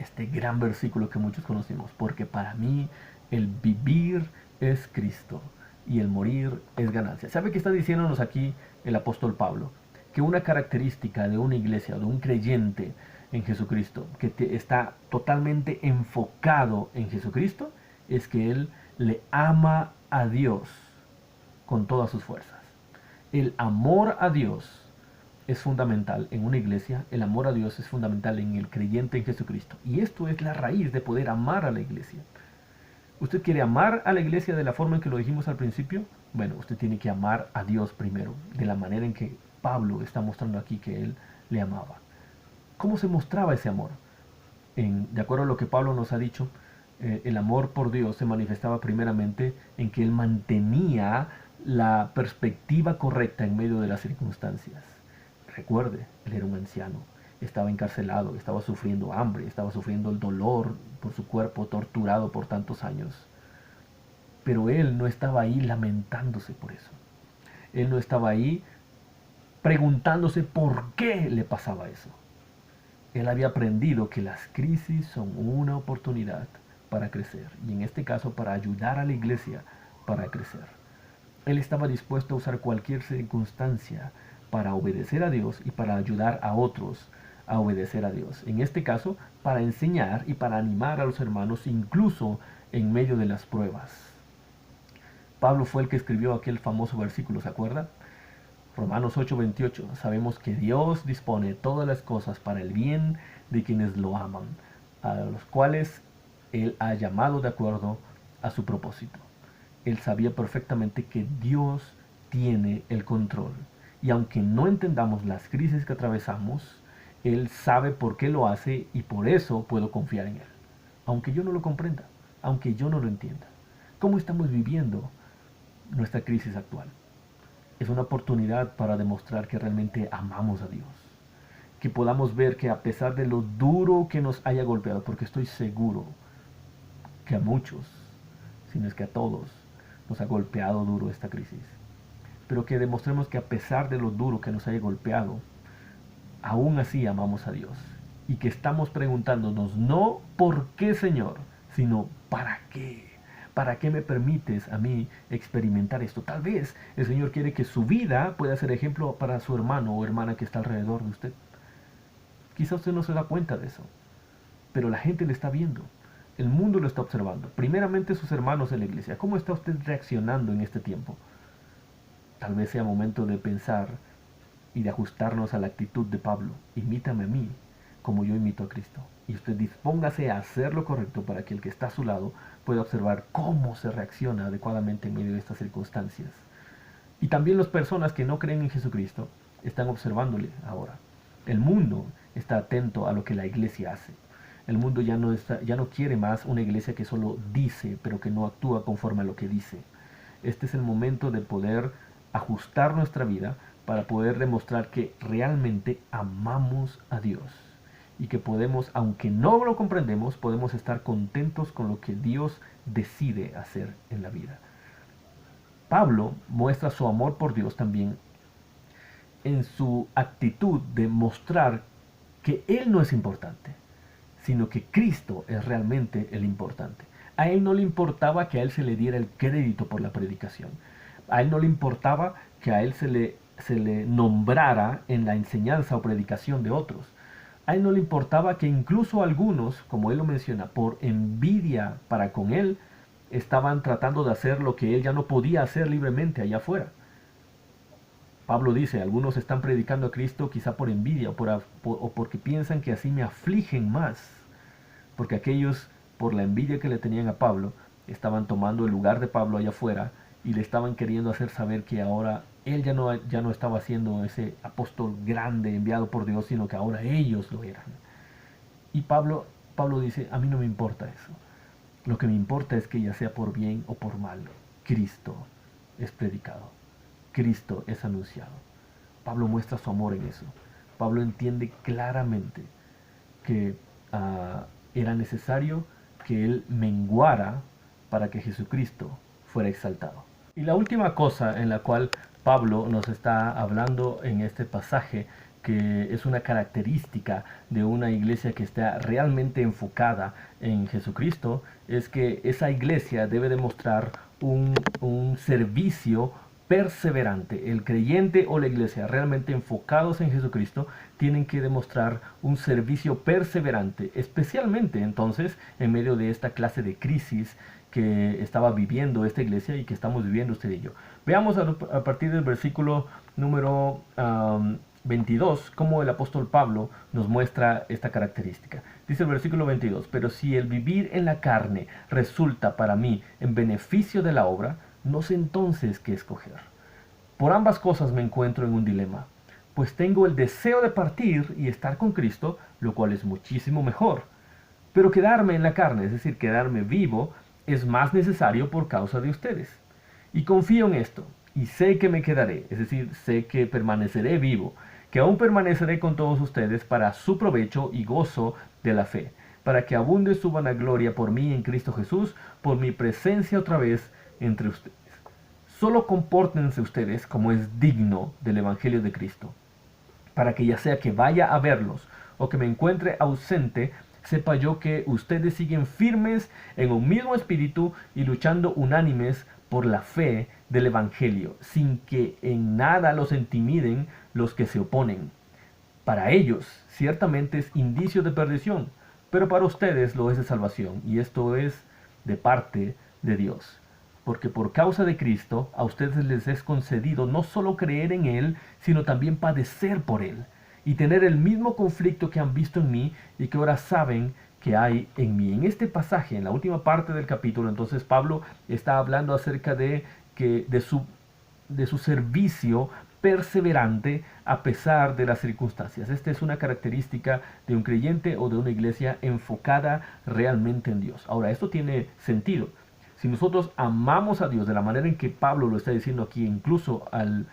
este gran versículo que muchos conocemos, porque para mí el vivir es Cristo y el morir es ganancia. ¿Sabe qué está diciéndonos aquí el apóstol Pablo? Que una característica de una iglesia, de un creyente en Jesucristo, que está totalmente enfocado en Jesucristo, es que él le ama a Dios con todas sus fuerzas. El amor a Dios es fundamental en una iglesia, el amor a Dios es fundamental en el creyente en Jesucristo. Y esto es la raíz de poder amar a la iglesia. ¿Usted quiere amar a la iglesia de la forma en que lo dijimos al principio? Bueno, usted tiene que amar a Dios primero, de la manera en que Pablo está mostrando aquí que él le amaba. ¿Cómo se mostraba ese amor? De acuerdo a lo que Pablo nos ha dicho, el amor por Dios se manifestaba primeramente en que él mantenía la perspectiva correcta en medio de las circunstancias. Recuerde, él era un anciano, estaba encarcelado, estaba sufriendo hambre, estaba sufriendo el dolor por su cuerpo, torturado por tantos años. Pero él no estaba ahí lamentándose por eso. Él no estaba ahí preguntándose por qué le pasaba eso. Él había aprendido que las crisis son una oportunidad para crecer, y en este caso para ayudar a la iglesia para crecer. Él estaba dispuesto a usar cualquier circunstancia para obedecer a Dios y para ayudar a otros a obedecer a Dios. En este caso, para enseñar y para animar a los hermanos, incluso en medio de las pruebas. Pablo fue el que escribió aquel famoso versículo, ¿se acuerda? Romanos 8:28. Sabemos que Dios dispone todas las cosas para el bien de quienes lo aman, a los cuales Él ha llamado de acuerdo a su propósito. Él sabía perfectamente que Dios tiene el control. Y aunque no entendamos las crisis que atravesamos, Él sabe por qué lo hace y por eso puedo confiar en Él. Aunque yo no lo comprenda, aunque yo no lo entienda. ¿Cómo estamos viviendo nuestra crisis actual? Es una oportunidad para demostrar que realmente amamos a Dios. Que podamos ver que a pesar de lo duro que nos haya golpeado, porque estoy seguro que a muchos, si no es que a todos, nos ha golpeado duro esta crisis. Pero que demostremos que a pesar de lo duro que nos haya golpeado, aún así amamos a Dios. Y que estamos preguntándonos no por qué, Señor, sino para qué. ¿Para qué me permites a mí experimentar esto? Tal vez el Señor quiere que su vida pueda ser ejemplo para su hermano o hermana que está alrededor de usted. Quizá usted no se da cuenta de eso, pero la gente le está viendo. El mundo lo está observando. Primeramente sus hermanos en la iglesia. ¿Cómo está usted reaccionando en este tiempo? Tal vez sea momento de pensar y de ajustarnos a la actitud de Pablo. Imítame a mí, como yo imito a Cristo. Y usted dispóngase a hacer lo correcto para que el que está a su lado pueda observar cómo se reacciona adecuadamente en medio de estas circunstancias. Y también las personas que no creen en Jesucristo están observándole ahora. El mundo está atento a lo que la iglesia hace. El mundo ya no quiere más una iglesia que solo dice, pero que no actúa conforme a lo que dice. Este es el momento de poder ajustar nuestra vida para poder demostrar que realmente amamos a Dios. Y que podemos, aunque no lo comprendemos, podemos estar contentos con lo que Dios decide hacer en la vida. Pablo muestra su amor por Dios también en su actitud de mostrar que Él no es importante, sino que Cristo es realmente el importante. A Él no le importaba que a Él se le diera el crédito por la predicación. A Él no le importaba que a Él se le nombrara en la enseñanza o predicación de otros. A Él no le importaba que incluso algunos, como Él lo menciona, por envidia para con Él, estaban tratando de hacer lo que Él ya no podía hacer libremente allá afuera. Pablo dice, algunos están predicando a Cristo quizá por envidia o porque piensan que así me afligen más. Porque aquellos, por la envidia que le tenían a Pablo, estaban tomando el lugar de Pablo allá afuera y le estaban queriendo hacer saber que ahora él ya no estaba siendo ese apóstol grande enviado por Dios, sino que ahora ellos lo eran. Y Pablo dice, a mí no me importa eso. Lo que me importa es que ya sea por bien o por mal, Cristo es predicado. Cristo es anunciado. Pablo muestra su amor en eso. Pablo entiende claramente que era necesario que él menguara para que Jesucristo fuera exaltado. Y la última cosa en la cual Pablo nos está hablando en este pasaje, que es una característica de una iglesia que está realmente enfocada en Jesucristo, es que esa iglesia debe demostrar un servicio perseverante. El creyente o la iglesia realmente enfocados en Jesucristo tienen que demostrar un servicio perseverante, especialmente entonces en medio de esta clase de crisis que estaba viviendo esta iglesia y que estamos viviendo usted y yo. Veamos a partir del versículo número 22 cómo el apóstol Pablo nos muestra esta característica. Dice el versículo 22, pero si el vivir en la carne resulta para mí en beneficio de la obra, no sé entonces qué escoger. Por ambas cosas me encuentro en un dilema, pues tengo el deseo de partir y estar con Cristo, lo cual es muchísimo mejor. Pero quedarme en la carne, es decir, quedarme vivo, es más necesario por causa de ustedes. Y confío en esto, y sé que me quedaré, es decir, sé que permaneceré vivo, que aún permaneceré con todos ustedes para su provecho y gozo de la fe, para que abunde su vanagloria por mí en Cristo Jesús, por mi presencia otra vez entre ustedes. Solo compórtense ustedes como es digno del Evangelio de Cristo, para que ya sea que vaya a verlos o que me encuentre ausente, sepa yo que ustedes siguen firmes en un mismo espíritu y luchando unánimes por la fe del Evangelio, sin que en nada los intimiden los que se oponen. Para ellos, ciertamente es indicio de perdición, pero para ustedes lo es de salvación, y esto es de parte de Dios. Porque por causa de Cristo, a ustedes les es concedido no solo creer en Él, sino también padecer por Él, y tener el mismo conflicto que han visto en mí y que ahora saben que hay en mí. En este pasaje, en la última parte del capítulo, entonces Pablo está hablando acerca de su servicio perseverante a pesar de las circunstancias. Esta es una característica de un creyente o de una iglesia enfocada realmente en Dios. Ahora, esto tiene sentido. Si nosotros amamos a Dios de la manera en que Pablo lo está diciendo aquí, incluso al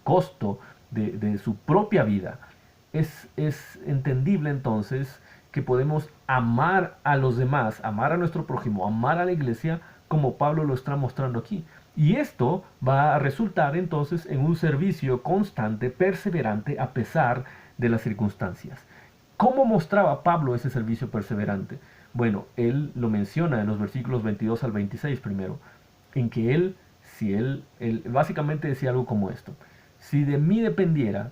costo de su propia vida, es entendible entonces que podemos amar a los demás, amar a nuestro prójimo, amar a la iglesia como Pablo lo está mostrando aquí. Y esto va a resultar entonces en un servicio constante, perseverante, a pesar de las circunstancias. ¿Cómo mostraba Pablo ese servicio perseverante? Bueno, él lo menciona en los versículos 22 al 26 primero, en que él básicamente decía algo como esto: si de mí dependiera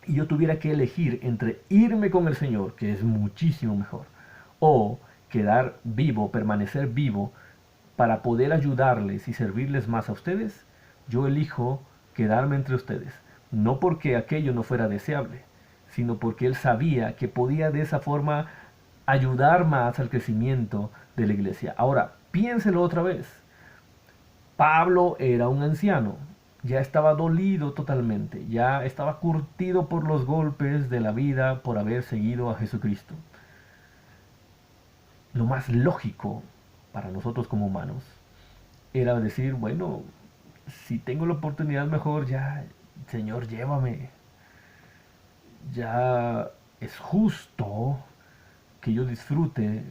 y yo tuviera que elegir entre irme con el Señor, que es muchísimo mejor, o quedar vivo, permanecer vivo, para poder ayudarles y servirles más a ustedes, yo elijo quedarme entre ustedes, no porque aquello no fuera deseable, sino porque él sabía que podía de esa forma ayudar más al crecimiento de la iglesia. Ahora, piénselo otra vez. Pablo era un anciano, ya estaba dolido totalmente, ya estaba curtido por los golpes de la vida por haber seguido a Jesucristo. Lo más lógico para nosotros como humanos era decir, bueno, si tengo la oportunidad mejor, ya, Señor, llévame. Ya es justo que yo disfrute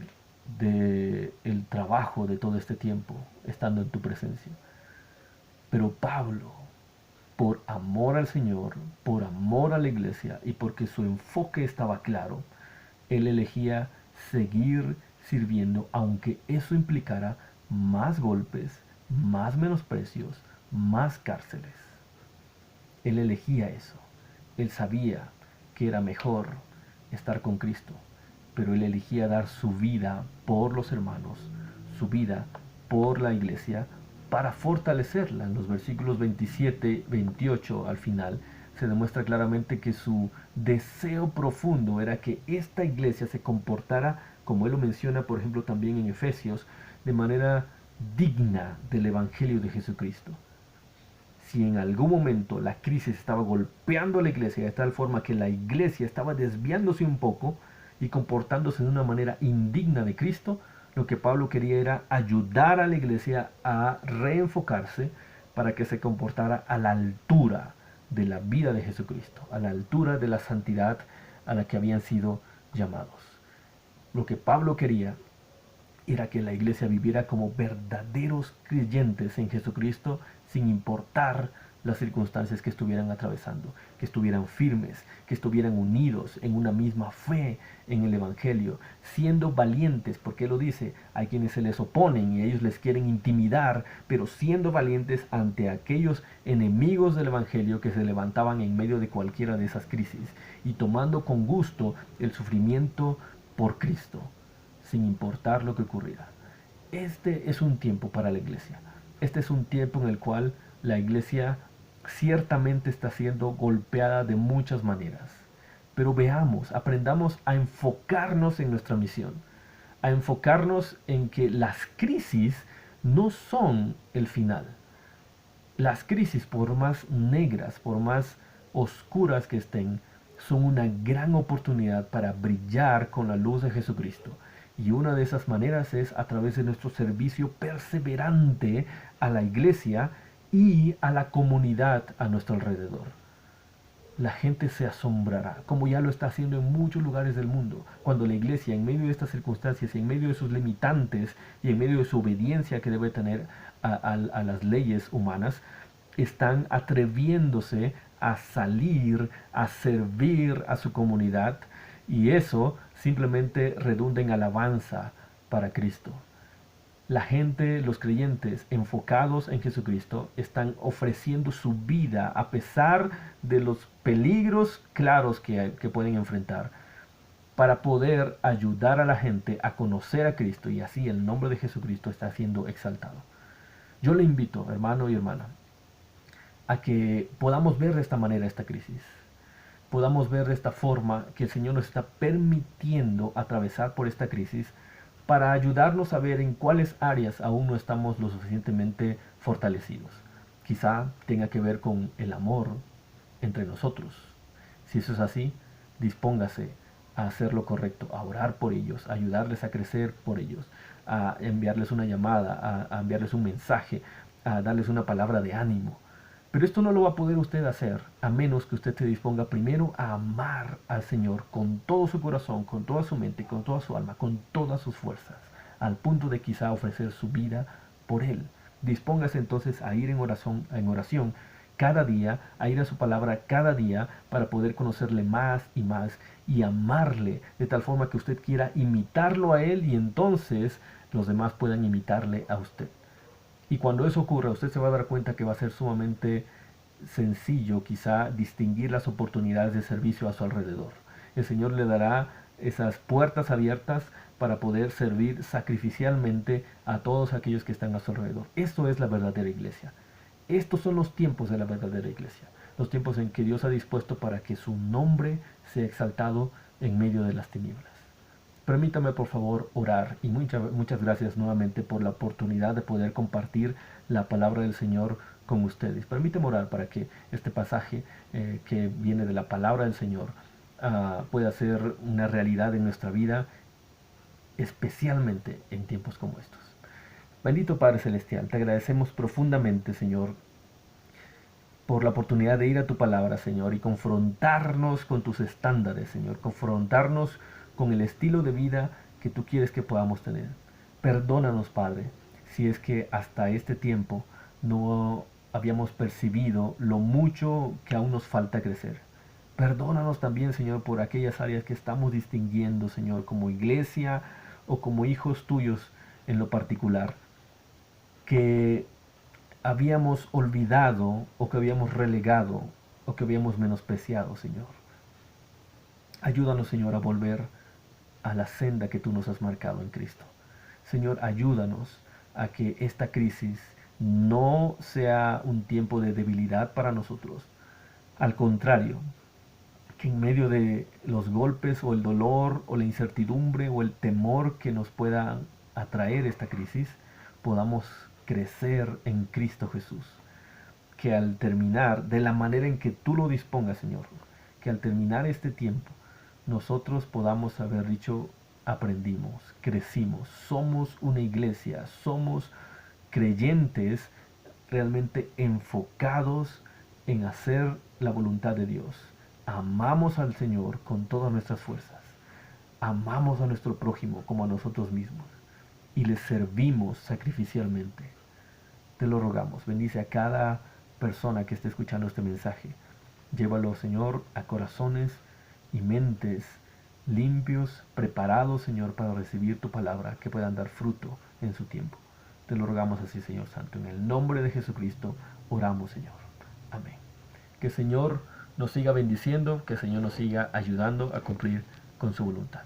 del trabajo de todo este tiempo estando en tu presencia. Pero Pablo, por amor al Señor, por amor a la iglesia y porque su enfoque estaba claro, él elegía seguir sirviendo, aunque eso implicara más golpes, más menosprecios, más cárceles. Él elegía eso. Él sabía que era mejor estar con Cristo, pero él elegía dar su vida por los hermanos, su vida por la iglesia, para fortalecerla. En los versículos 27, 28 al final, se demuestra claramente que su deseo profundo era que esta iglesia se comportara, como él lo menciona, por ejemplo, también en Efesios, de manera digna del Evangelio de Jesucristo. Si en algún momento la crisis estaba golpeando a la iglesia de tal forma que la iglesia estaba desviándose un poco y comportándose de una manera indigna de Cristo, lo que Pablo quería era ayudar a la iglesia a reenfocarse para que se comportara a la altura de la vida de Jesucristo, a la altura de la santidad a la que habían sido llamados. Lo que Pablo quería era que la iglesia viviera como verdaderos creyentes en Jesucristo, sin importar las circunstancias que estuvieran atravesando, que estuvieran firmes, que estuvieran unidos en una misma fe en el Evangelio, siendo valientes, porque él lo dice, hay quienes se les oponen y ellos les quieren intimidar, pero siendo valientes ante aquellos enemigos del Evangelio que se levantaban en medio de cualquiera de esas crisis, y tomando con gusto el sufrimiento por Cristo, sin importar lo que ocurriera. Este es un tiempo para la iglesia. Este es un tiempo en el cual la iglesia ciertamente está siendo golpeada de muchas maneras. Pero veamos, aprendamos a enfocarnos en nuestra misión, a enfocarnos en que las crisis no son el final. Las crisis, por más negras, por más oscuras que estén, son una gran oportunidad para brillar con la luz de Jesucristo. Y una de esas maneras es a través de nuestro servicio perseverante a la iglesia y a la comunidad a nuestro alrededor. La gente se asombrará, como ya lo está haciendo en muchos lugares del mundo, cuando la iglesia, en medio de estas circunstancias, en medio de sus limitantes y en medio de su obediencia que debe tener a las leyes humanas, están atreviéndose a salir, a servir a su comunidad, y eso simplemente redunda en alabanza para Cristo. La gente, los creyentes enfocados en Jesucristo, están ofreciendo su vida a pesar de los peligros claros que pueden enfrentar, para poder ayudar a la gente a conocer a Cristo, y así el nombre de Jesucristo está siendo exaltado. Yo le invito, hermano y hermana, a que podamos ver de esta manera esta crisis, podamos ver de esta forma que el Señor nos está permitiendo atravesar por esta crisis, para ayudarnos a ver en cuáles áreas aún no estamos lo suficientemente fortalecidos. Quizá tenga que ver con el amor entre nosotros. Si eso es así, dispóngase a hacer lo correcto, a orar por ellos, a ayudarles a crecer por ellos, a enviarles una llamada, a enviarles un mensaje, a darles una palabra de ánimo. Pero esto no lo va a poder usted hacer a menos que usted se disponga primero a amar al Señor con todo su corazón, con toda su mente, con toda su alma, con todas sus fuerzas, al punto de quizá ofrecer su vida por Él. Dispóngase entonces a ir en oración cada día, a ir a su palabra cada día, para poder conocerle más y amarle de tal forma que usted quiera imitarlo a Él, y entonces los demás puedan imitarle a usted. Y cuando eso ocurra, usted se va a dar cuenta que va a ser sumamente sencillo quizá distinguir las oportunidades de servicio a su alrededor. El Señor le dará esas puertas abiertas para poder servir sacrificialmente a todos aquellos que están a su alrededor. Esto es la verdadera iglesia. Estos son los tiempos de la verdadera iglesia, los tiempos en que Dios ha dispuesto para que su nombre sea exaltado en medio de las tinieblas. Permítame por favor orar, y muchas gracias nuevamente por la oportunidad de poder compartir la palabra del Señor con ustedes. Permítame orar para que este pasaje que viene de la palabra del Señor pueda ser una realidad en nuestra vida, especialmente en tiempos como estos. Bendito Padre Celestial, te agradecemos profundamente, Señor, por la oportunidad de ir a tu palabra, Señor, y confrontarnos con tus estándares, Señor, confrontarnos con el estilo de vida que tú quieres que podamos tener. Perdónanos, Padre, si es que hasta este tiempo no habíamos percibido lo mucho que aún nos falta crecer. Perdónanos también, Señor, por aquellas áreas que estamos distinguiendo, Señor, como iglesia o como hijos tuyos en lo particular, que habíamos olvidado o que habíamos relegado o que habíamos menospreciado, Señor. Ayúdanos, Señor, a volver a la senda que tú nos has marcado en Cristo. Señor, ayúdanos a que esta crisis no sea un tiempo de debilidad para nosotros. Al contrario, que en medio de los golpes o el dolor o la incertidumbre o el temor que nos pueda atraer esta crisis, podamos crecer en Cristo Jesús. Que al terminar, de la manera en que tú lo dispongas, Señor, que al terminar este tiempo, nosotros podamos haber dicho: aprendimos, crecimos, somos una iglesia, somos creyentes realmente enfocados en hacer la voluntad de Dios. Amamos al Señor con todas nuestras fuerzas, amamos a nuestro prójimo como a nosotros mismos y le servimos sacrificialmente. Te lo rogamos, bendice a cada persona que esté escuchando este mensaje. Llévalo, Señor, a corazones y mentes limpios, preparados, Señor, para recibir tu palabra, que puedan dar fruto en su tiempo. Te lo rogamos así, Señor Santo. En el nombre de Jesucristo oramos, Señor. Amén. Que el Señor nos siga bendiciendo, que el Señor nos siga ayudando a cumplir con su voluntad.